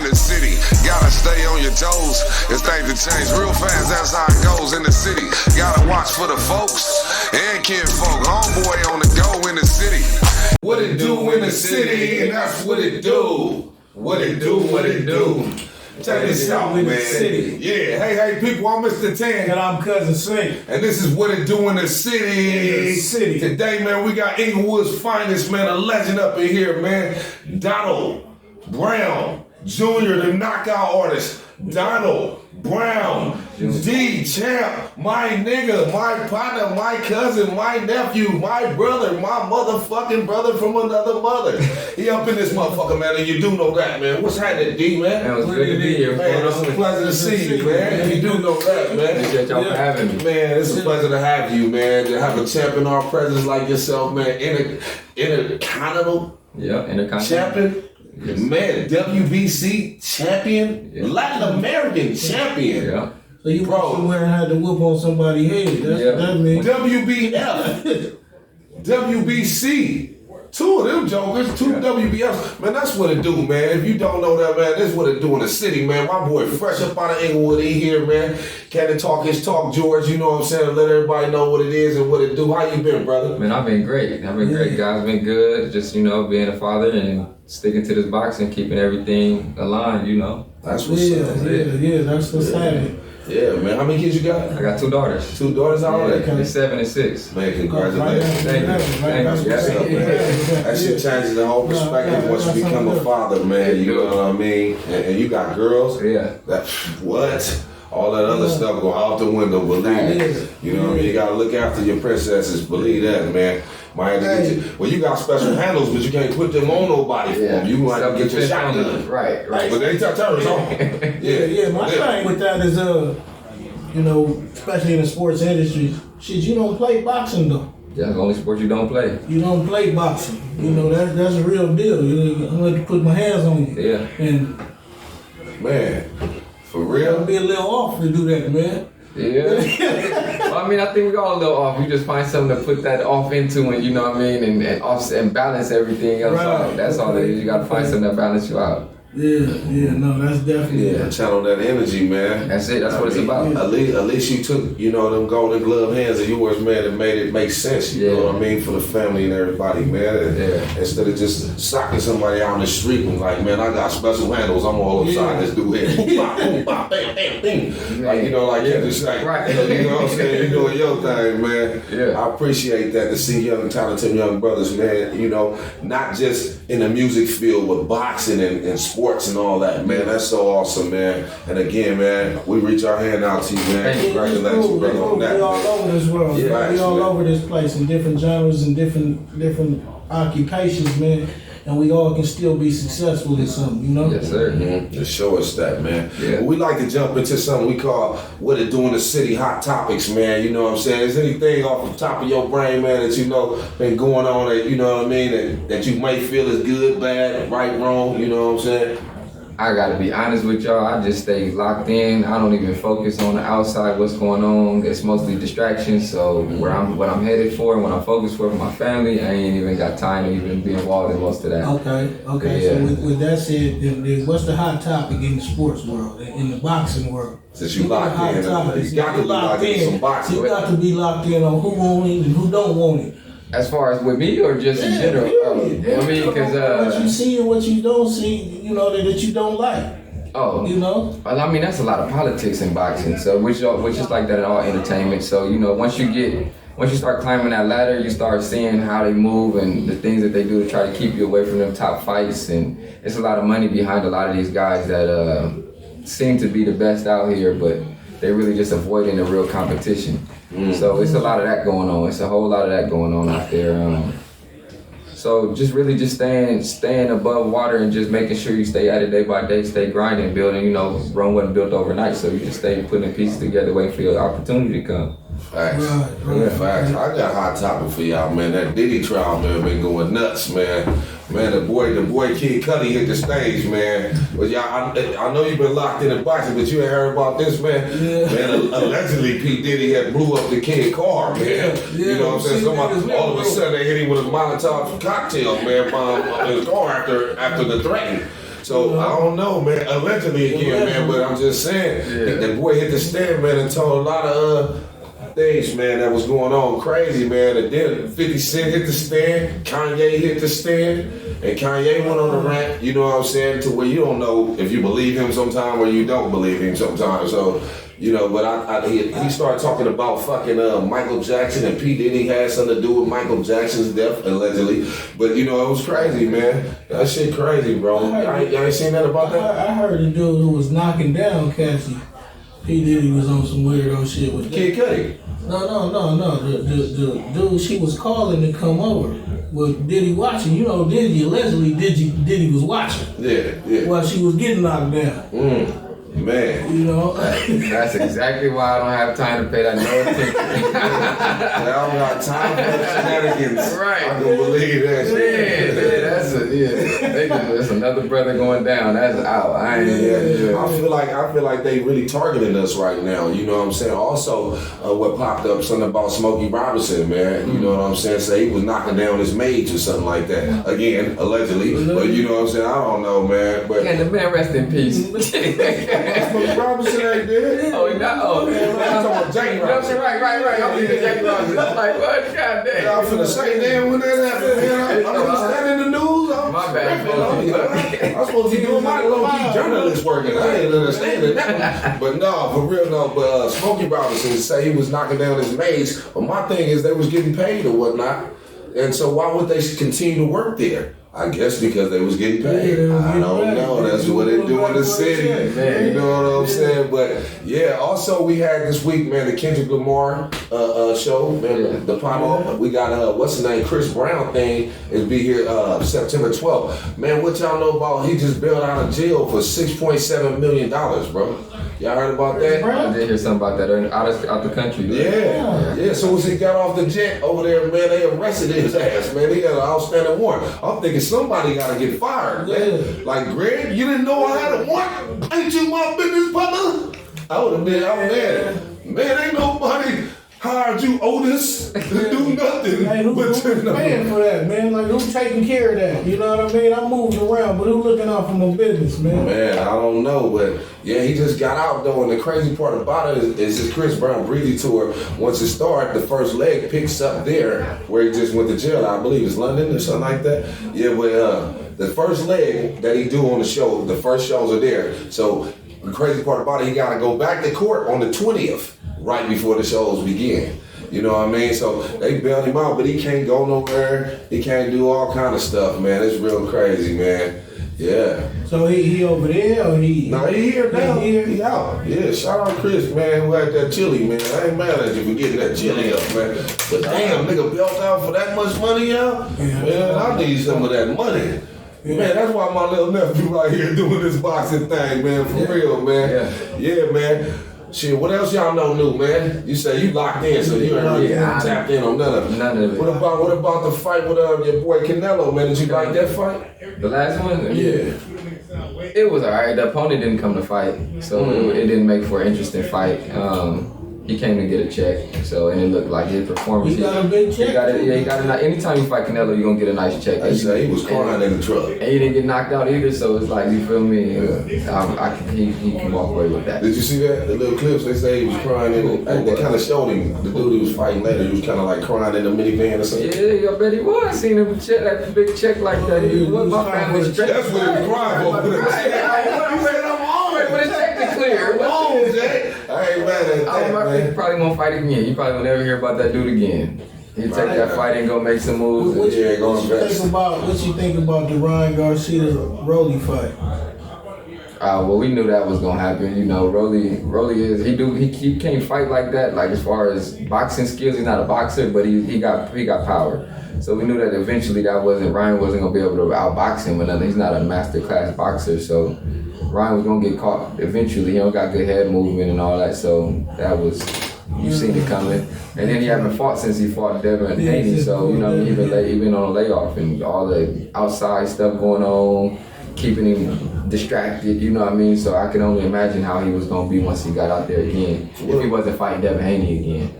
in the city. Gotta stay on your toes. It's things to change real fast, that's how it goes in the city. Gotta watch for the folks and kinfolk. Homeboy on the go in the city. What it do in the city, and that's what it do. What it do, what it do. Check this out, man. Yeah, hey, people, I'm Mr. 10. And I'm Cousin Sing. And this is What It Do in the City. City. Today, man, we got Inglewood's finest, man, a legend up in here, man. Donald Brown Jr., the knockout artist. Donald Brown, D Champ, my nigga, my partner, my cousin, my nephew, my brother, my motherfucking brother from another mother. He up in this motherfucker, man, and you do know that, man. What's happening, D, man? It was good to be here. Man, it's a pleasure to see you, man. You do know that, man. Appreciate y'all for having me. Man, it's a pleasure to have you, man. To have a champ in our presence like yourself, man. Intercontinental champion. Yes. Man, WBC champion, Latin American champion. Yeah. So you went somewhere and had to whoop on somebody's head. That means WBF, WBC. Two of them jokers, two WBFs. Man, that's what it do, man. If you don't know that, man, this is what it do in the city, man. My boy, fresh up out of Inglewood, he here, man. Can talk his talk, George. You know what I'm saying? Let everybody know what it is and what it do. How you been, brother? Man, I've been great. I've been great, guys. Been good. Just, being a father and sticking to this boxing, keeping everything aligned, That's what's up. Yeah, that's what's happening. Yeah, man. How many kids you got? I got 2 daughters. 2 daughters already? They're 7 and 6. Man, congratulations. Thank you. That's what's up, man. That shit changes the whole perspective once you become a father, man. You know what I mean? And you got girls? Yeah. What? All that other stuff go out the window, believe it. You know what I mean? You gotta look after your princesses, believe that, man. You got special handles, but you can't put them on nobody for them. You might get your shotgun. Right. But they touch hers on. Yeah. My thing with that is, especially in the sports industry, shit, you don't play boxing though. Yeah, the only sport you don't play. You don't play boxing. That's a real deal. I'm going to put my hands on you. Yeah. And man, for it'll real? be a little off to do that, man. Yeah. Well, I think we all a little off. You just find something to put that off into, and and offset and balance everything else out. That's all it is. You got to find something that balance you out. No, that's definitely channel that energy, man. That's it. That's what it's about. At least you took, them golden glove hands of yours, man, and made it make sense. You know what I mean, for the family and everybody, man. And instead of just socking somebody out on the street and like, man, I got special handles. I'm all upside this dude head. Boom, bop, boom, bop, bam, bam, bing. Like you just like, right. You know what I'm saying? You doing your thing, man. Yeah. I appreciate that to see young, talented young brothers, man. Not just in the music field, but boxing and sports and all that, man. That's so awesome, man. And again, man, we reach our hand out to you, man. Congratulations, brother, on that. We all over this world. Yeah, we all over this place in different genres and different occupations, man. And we all can still be successful in something, Yes, sir. Mm-hmm. Just show us that, man. Yeah. Well, we like to jump into something we call What It Do in the City, hot topics, man. You know what I'm saying? Is anything off the top of your brain, man, that been going on that, that you might feel is good, bad, right, wrong, you know what I'm saying? I gotta be honest with y'all, I just stay locked in. I don't even focus on the outside, what's going on. It's mostly distractions. So what I'm headed for and what I'm focused for my family, I ain't even got time to even be involved in most of that. Okay. Yeah. So with that said, then what's the hot topic in the sports world, in the boxing world? Since you locked in, you got to be locked in some boxing. You got to be locked in on who want it and who don't want it. As far as with me or just in general? Because what you see and what you don't see, that you don't like. Oh, well, that's a lot of politics in boxing. So which is like that in all entertainment. So once you start climbing that ladder, you start seeing how they move and the things that they do to try to keep you away from them top fights. And it's a lot of money behind a lot of these guys that seem to be the best out here, but they're really just avoiding the real competition. So it's a lot of that going on. It's a whole lot of that going on out there. So just really just staying above water and just making sure you stay at it day by day, stay grinding, building. Rome wasn't built overnight, so you just stay putting pieces together, waiting for your opportunity to come. Facts. Facts. I got a hot topic for y'all, man. That Diddy trial, man, been going nuts, man. Man, the boy Kid Cudi hit the stage, man. But y'all, I know you've been locked in the boxing, but you ain't heard about this, man. Yeah. Man, allegedly P. Diddy had blew up the kid car, man. Yeah. You know what I'm saying? All of a sudden they hit him with a Molotov cocktail, man, bomb in his car after the threat. So I don't know, man. Allegedly again, man. But I'm just saying, that boy hit the stand, man, and told a lot of things, man, that was going on crazy, man. And then 50 Cent hit the stand, Kanye hit the stand, and Kanye went on the rant. You know what I'm saying? To where you don't know if you believe him sometime or you don't believe him sometimes. So. You know, but he started talking about fucking Michael Jackson, and P. Diddy had something to do with Michael Jackson's death, allegedly. But, you know, it was crazy, man. That shit crazy, bro. I ain't seen that about that? I heard the dude who was knocking down Cassie. P. Diddy was on some weirdo shit with Kid Cudi. No. The dude she was calling to come over with Diddy watching. You know, allegedly Diddy was watching. Yeah. While she was getting knocked down. Man. You know? That's exactly why I don't have time to pay that no attention. I don't got time for the shenanigans. Right. I can believe that shit. That's another brother going down. That's out. I feel like they really targeting us right now. You know what I'm saying? Also, what popped up something about Smokey Robinson, man. You know what I'm saying? Say he was knocking down his maids or something like that. Again, allegedly. But you know what I'm saying? I don't know, man. But can the man rest in peace? Smokey Robinson ain't dead. Oh, he not? Oh, man. I'm talking about Jackie Robinson. Right. I'm thinking Jackie Robinson. I'm like, what? God damn. I'm finna say, damn, when that happened, man. I'm understanding the news. My bad. I'm supposed to be doing my low-key journalist work, and I ain't understanding that. But no, for real, no. But Smokey Robinson say he was knocking down his mates. But my thing is they was getting paid or whatnot. And so why would they continue to work there? I guess because they was getting paid. I don't know. That's what they do in the city. Man, you know what I'm saying? But yeah, also we had this week, man, the Kendrick Lamar show, man, the pop-up. We got what's his name, Chris Brown thing is be here September 12th. Man, what y'all know about he just bailed out of jail for $6.7 million, bro? Y'all heard about that? I did hear something about that out the country. Yeah. So as he got off the jet over there, man, they arrested his ass, man. He had an outstanding warrant. I'm thinking somebody got to get fired, man. Like, Greg, you didn't know I had a warrant? Ain't you my business partner? I would have been out there. Man, ain't nobody hired you, Otis, to do nothing. Hey, who's paying for that, man? Like, who's taking care of that? You know what I mean? I'm moving around, but who's looking out for my business, man? Man, I don't know, but yeah, he just got out though, and the crazy part about it is this Chris Brown Breezy tour. Once it starts, the first leg picks up there where he just went to jail. I believe it's London or something like that. Yeah, but the first leg that he do on the show, the first shows are there. So the crazy part about it, he got to go back to court on the 20th. Right before the shows begin. You know what I mean? So they bailed him out, but he can't go nowhere. He can't do all kind of stuff, man. It's real crazy, man. Yeah. So he over there or he? No, he here now. He out. Yeah, shout out Chris, man, who had that chili, man. I ain't mad at you for getting that chili up, man. But damn, nigga bailed out for that much money, y'all? Man, I need some of that money. Yeah. Man, that's why my little nephew right here doing this boxing thing, man, for real, man. Yeah, man. Shit, what else y'all know new, man? You say you locked in, so you ain't really tapped in on none of it. None of it. What about the fight with your boy Canelo, man? Did you like that fight? The last one? Yeah. It was alright. The opponent didn't come to fight, so it didn't make for an interesting fight. He came to get a check, so and it looked like his performance. He got a big check. He got a. Anytime you fight Canelo, you're gonna get a nice check. I say he was crying in the truck, and he didn't get knocked out either. So it's like, you feel me? Yeah. He can walk away with that. Did you see that? The little clips they say he was crying in it. They kind of showed him the dude he was fighting later. He was kind of like crying in the minivan or something. Yeah, I bet he was. I seen him check that big check like that. He was my family's check. That's what he was crying for. But it's check to clear. I ain't mad at that, man. He probably won't fight again. You probably will never hear about that dude again. He'll take that fight and go make some moves. What you think about the Ryan Garcia Rolly fight? Well, we knew that was gonna happen. You know, Rolly he can't fight like that. Like, as far as boxing skills, he's not a boxer, but he got power. So we knew that eventually Ryan wasn't gonna be able to outbox him. But he's not a master class boxer, so Ryan was gonna get caught eventually. He don't got good head movement and all that, so that was, you seen it coming. And then he haven't fought since he fought Devin Haney, so you know, he been on a layoff and all the outside stuff going on, keeping him distracted. You know what I mean? So I can only imagine how he was gonna be once he got out there again. If he wasn't fighting Devin Haney again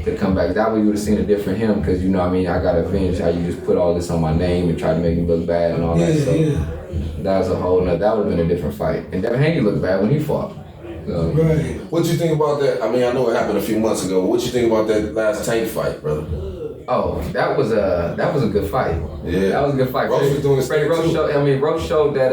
to come back, that way you would have seen a different him. Because you know what I mean, I got avenged how you just put all this on my name and try to make me look bad and all that. So that was a whole nother. That would have been a different fight. And Devin Haney looked bad when he fought. So, Right. What you think about that? I mean, I know it happened a few months ago. What you think about that last Tank fight, brother? oh, that was a good fight. Yeah. That was a good fight. Roach was doing his Freddie thing, Roach too. showed. I mean, Roach showed that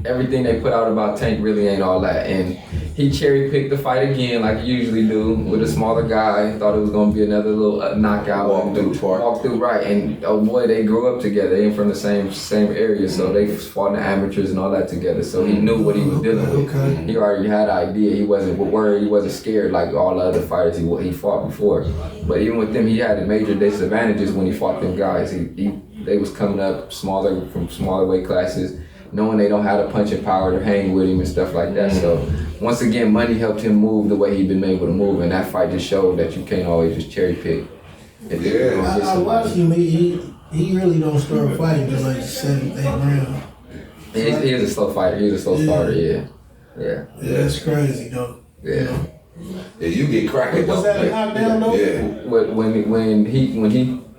everything they put out about Tank really ain't all that, and he cherry picked the fight again like he usually do with a smaller guy. Thought it was gonna be another little knockout. Walk through, right? And oh boy, they grew up together. They ain't from the same area, so they fought in the amateurs and all that together. So he knew what he was dealing with. Okay. He already had an idea. He wasn't worried. He wasn't scared like all the other fighters he fought before. But even with them, he had major disadvantages when he fought them guys. They was coming up from smaller weight classes, knowing they don't have the punching power to hang with him and stuff like that. So once again, money helped him move the way he'd been able to move, and that fight just showed that you can't always just cherry pick. I watched him. He really don't start fighting till like the 7th, 8th round. He is a slow fighter. He's a slow starter. Yeah. That's crazy though. Yeah. Yeah, you get cracking. Was that a knockdown though? Yeah.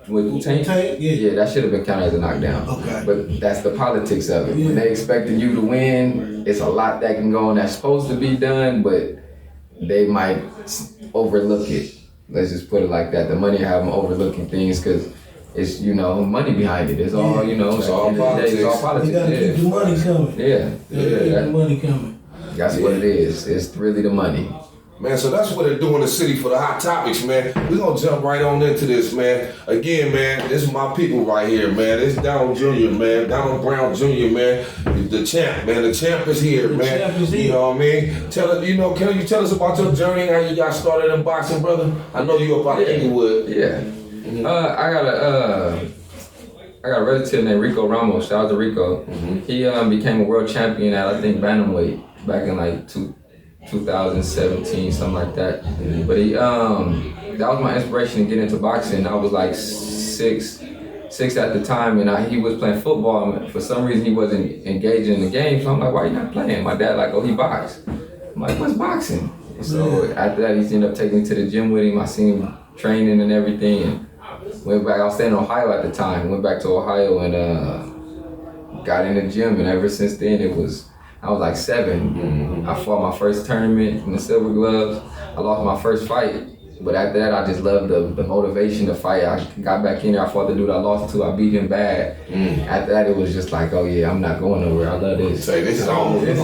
With Tank, Yeah. that should have been counted as a knockdown. Okay. But that's the politics of it. Yeah. When they expected you to win, it's a lot that can go on that's supposed to be done, but they might overlook it. Let's just put it like that. The money have them overlooking things because it's, money behind it. It's all, It's all politics. It's all politics. You gotta keep the money coming. Yeah. Keep the money coming. That's what it is. It's really the money. Man, so that's what they do in the city for the hot topics, man. We're gonna jump right on into this, man. Again, man, this is my people right here, man. This is Donald Jr., man. Donald Brown Jr., man. The champ, man. The champ is here, man. Champ is here. You know what I mean? Can you tell us about your journey, how you got started in boxing, brother? I know you up out of Inglewood. Yeah. I got a relative named Rico Ramos. Shout out to Rico. He became a world champion at, I think, bantamweight back in like 2017, something like that. But he that was my inspiration to get into boxing. I was like six at the time, and he was playing football. And for some reason, he wasn't engaging in the game. So I'm like, why you not playing? My dad like, oh, he boxed. I'm like, what's boxing? And so after that, he ended up taking me to the gym with him. I seen him training and everything, and went back. I was staying in Ohio at the time. Went back to Ohio and got in the gym, and ever since then I was like 7. I fought my first tournament in the Silver Gloves. I lost my first fight, but after that, I just loved the motivation to fight. I got back in there. I fought the dude I lost to. I beat him bad. After that, it was just like, oh yeah, I'm not going nowhere. I love this. Say, this is all. Right.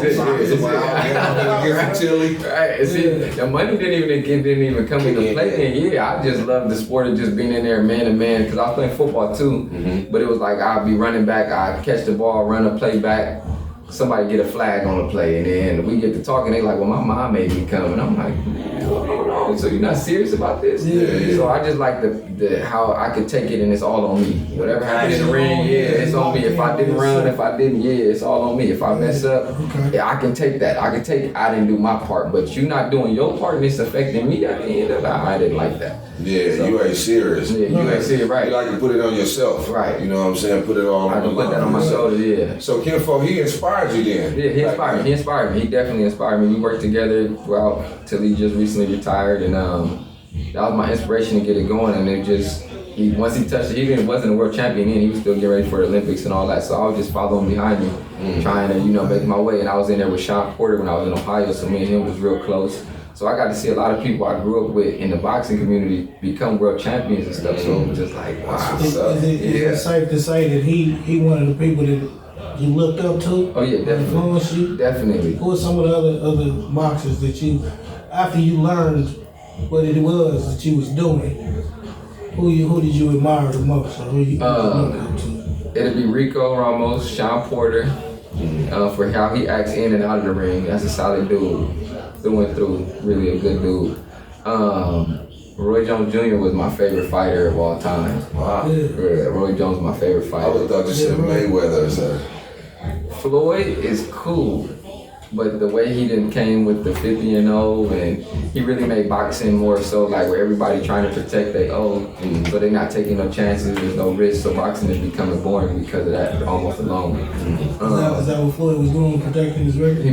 The money didn't even come into play then. Yeah, I just loved the sport of just being in there man to man because I was playing football too. But it was like I'd be running back, I'd catch the ball, run a play back. Somebody get a flag on the play, and then we get to talking. They like, well, my mom made me come, and I'm like, no, so you're not serious about this? Yeah. So I just like the how I could take it, and it's all on me. Whatever happened in the ring, it's on me. If I didn't run, if I didn't, it's all on me. If I mess up, I can take that. I didn't do my part, but you not doing your part, and it's affecting me at the end of it. I didn't like that. Yeah, so, you ain't serious. Yeah, you ain't serious, right? You like to put it on yourself. Right. You know what I'm saying? Put it all on I can put that on my shoulder, yeah. So Kinfo, he inspired you then? Yeah, he inspired me. He inspired me. He definitely inspired me. We worked together throughout till he just recently retired, and that was my inspiration to get it going. And it just, once he touched it, he wasn't a world champion then. He was still getting ready for the Olympics and all that. So I was just following behind him, trying to make my way. And I was in there with Sean Porter when I was in Ohio, so me and him was real close. So I got to see a lot of people I grew up with in the boxing community become world champions and stuff. So it was just like, wow. Is it safe to say that he one of the people that you looked up to? Oh yeah, definitely. Influenced you? Definitely. Who are some of the other boxers that you, after you learned what it was that you was doing, who did you admire the most, or who you looked up to? It'd be Rico Ramos, Sean Porter, for how he acts in and out of the ring. That's a solid dude. Through and through, really a good dude. Roy Jones Jr. was my favorite fighter of all time. Wow. Yeah, Roy Jones was my favorite I fighter. would have thought you said Mayweather or something. Floyd is cool, but the way he came with the 50-0, and he really made boxing more so like where everybody trying to protect their own, so they're not taking no chances, there's no risk, so boxing is becoming boring because of that almost alone. Is that what Floyd was doing, protecting his record?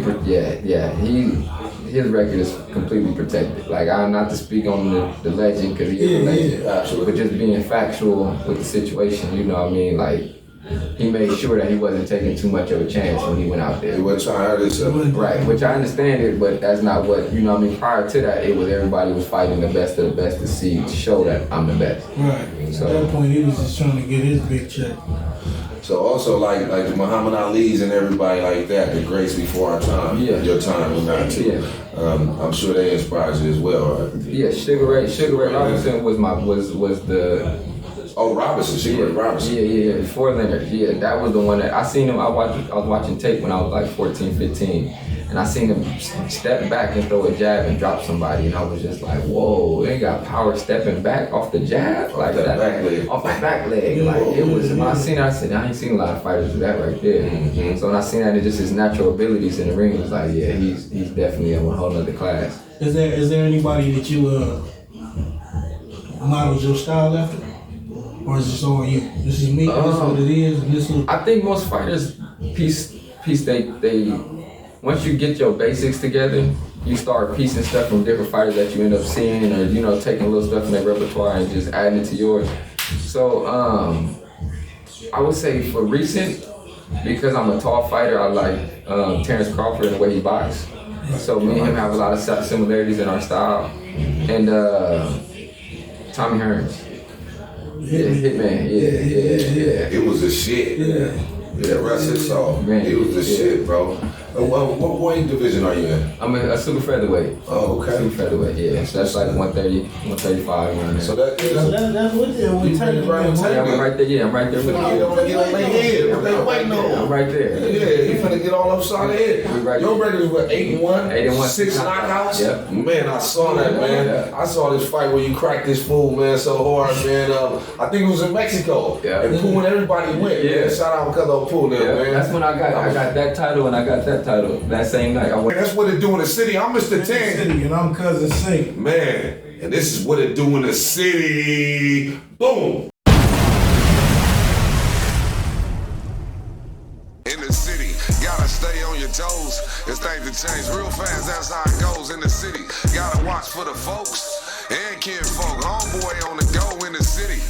His record is completely protected. Like, I'm not to speak on the legend, because he is a legend, but just being factual with the situation, you know what I mean? Like, he made sure that he wasn't taking too much of a chance when he went out there. He wasn't trying to hurt himself. Right, which I understand it, but that's not what, you know what I mean? Prior to that, it was everybody was fighting the best of the best to show that I'm the best. Right. So, at that point, he was just trying to get his big check. So also like the Muhammad Ali's and everybody like that, the greats before our time, your time was not too. Yeah. I'm sure they inspired you as well, right? Yeah, Sugar Ray Robinson was the. Oh, Robinson, Sugar Ray Robinson. Yeah. Before Leonard, that was the one that I seen him. I was watching tape when I was like 14, 15, and I seen him step back and throw a jab and drop somebody, and I was just like, whoa, they got power stepping back off the jab, like that back leg. off the back leg. Like it was. When I seen it, I said, I ain't seen a lot of fighters do that right there. Mm-hmm. So when I seen that, it just his natural abilities in the ring was like, yeah, he's definitely in a whole nother class. Is there anybody that you modeled your style after? Or is this all you? This is me, this is what it is, and this is... I think most fighters, they once you get your basics together, you start piecing stuff from different fighters that you end up seeing, or taking a little stuff from their repertoire and just adding it to yours. So I would say for recent, because I'm a tall fighter, I like Terrence Crawford and the way he boxes. So me and him have a lot of similarities in our style. And Tommy Hearns. Hitman. Yeah. It was a shit. Yeah, rest his soul. Man, it was the shit, bro. What weight division are you in? I'm a super featherweight. Oh, okay. Super featherweight, yeah. So that's like 130, 135 around there. So that's what they're turning around. Yeah, I'm right there. Yeah, I'm right there with you. Get on their head. What they waiting on? I'm right there. Yeah, he finna get all upside the head. Right. Your record is what, 8-1? 8-1. 6 knockouts? Yep. Man, I saw that, man. Yeah. I saw this fight where you cracked this fool, man, so hard, man. I think it was in Mexico. Yeah. And Pooh and everybody went. Yeah. Man. Shout out because of Pooh there, man. That's when I got that title, and I got that title that same night. That's what it do in the city. I'm Mr. 10. And I'm Cousin C. Man, and this is what it do in the city. Boom. In the city, gotta stay on your toes. It's things to change real fast, that's how it goes in the city. Gotta watch for the folks and kinfolk. Homeboy on the go in the city.